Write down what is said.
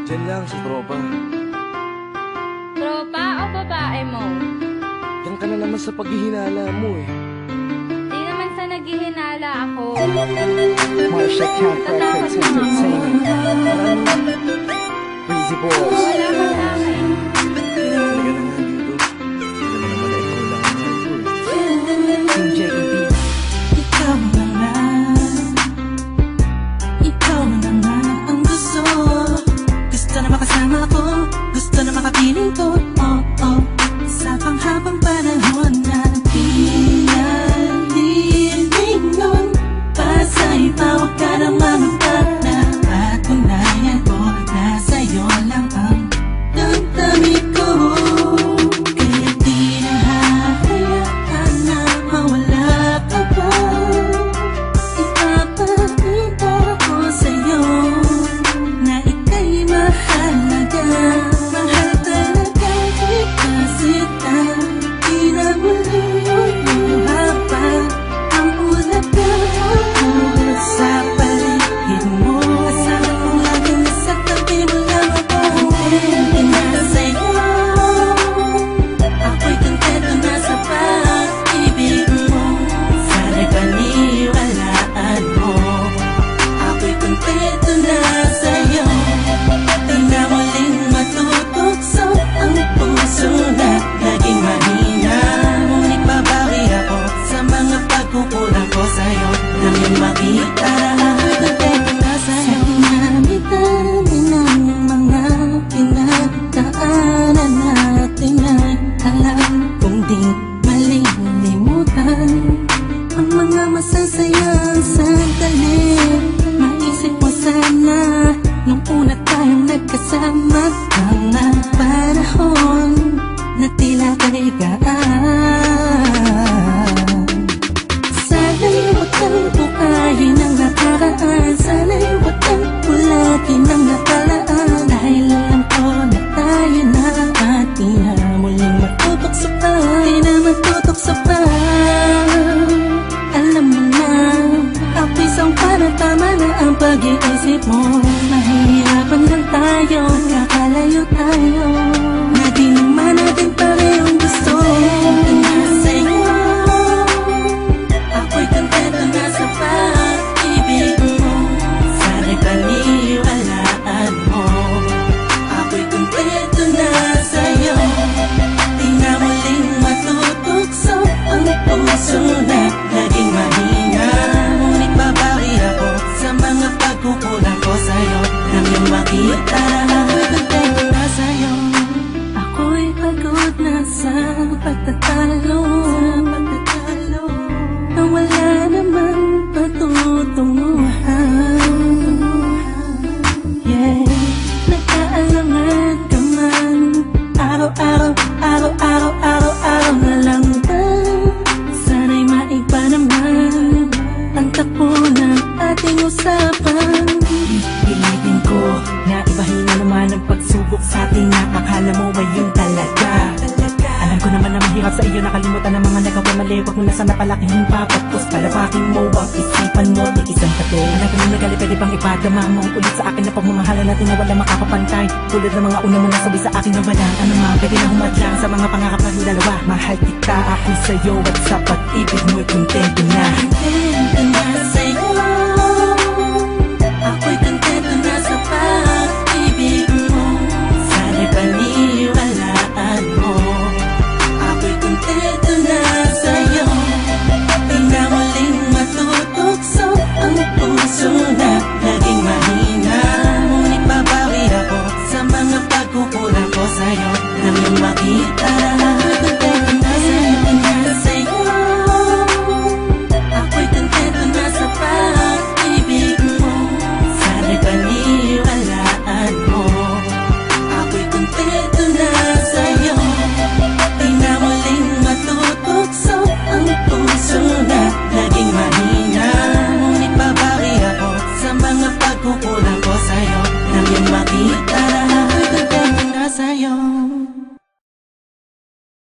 Diyan lang sa tropa. Tropa o babae mo? Yan ka na naman sa paghihinala mo eh. Di naman sa naghihinala ako. Marshall Camp Records Entertainment. Breezy Boys. Wala ka sa akin. Talaga na nga dito. Alam mo naman na ikaw lang ang mahal ko eh. Team JEB. Ikaw na nga. Ikaw na nga ang gusto. Gusto na makasama ko. Gusto na makapiling ko. Oh, oh. Sa panghabang panahon na pinalilingon. Pasa'y tawag ka na manutag na patunayan ko na sa'yo lang ang damdamin ko. Kaya di na hahayaan na mawala ka pa. Ipapakita ko sa'yo na ika'y mahalaga. Mahal talaga kita sita. Di na muli haba ang ulaga sa paligid mo. Kasama ko lagi nasa tabi mo lang ako. Hindi na sa'yo. Ako'y kontento na sa pag-ibig mo. Sana'y paniwalaan mo. Ako'y kontento na sa'yo. Di na muling matutukso ang puso na naging mahina. Ngunit babawi ako sa mga pagkukulang ko sa'yo. Nang yung makita na ako'y kontento na sa'yo. Sa dinami-dami ng mga pinagdaanan natin ay alam kong di malilimutan ang mga masasayang sandali. Maisip mo sana nung una tayong nagkasama, mga panahon na tila kay gaan. Sana'y huwag kang bukayin ang nakaraan. Sana'y huwag kang ulatin ang nakalaan. Dahil alam ko na tayo na at di na muling matutok sa pa. Di na matutok sa pa. Alam mo na, ako'y sangpa na tama na ang pag-iisip mo. Mahihirapan lang tayo, kakalayo tayo. Na di naman natin parehong gusto. Na sa'yo, ako'y kontento na sa pag-ibig mo. Sana'y paniwalaan mo. Ako'y kontento na sa'yo. Di na muling matutukso ang puso na naging mahina. Ngunit babawi ako sa mga pagkukulang ko sa'yo. Nang yung makita na ako'y kontento na sa'yo. Ako'y pagod na sa pagtatalo. Na wala namang patutunguhan. Yeah, nagkaalangan ka man. Araw-araw, araw-araw, araw-araw na lang ba? Sana'y maiba naman ang takbo ng ating usapan. Pilitin ko na ibahin na naman ang pagsubok sa ating nakakala mo ba yun talaga? Alam ko naman na mahirap sa iyo nakalimutan ang mga nagawa mali. Huwag mo na sana palakihin pa. Pagpus palabakin mo ang isipan mo. Tikisan ka to. Alam ko na nagali pwede bang ipadama mo ulit sa akin na pagmamahala natin na wala makakapantay. Tulad ng mga una mo nasabi sa akin na walang ano nga. Pwede na humadlang sa mga pangarap natin dalawa. Mahal kita ako sa'yo at sa pag-ibig mo'y kontento na. Kontento na sa'yo.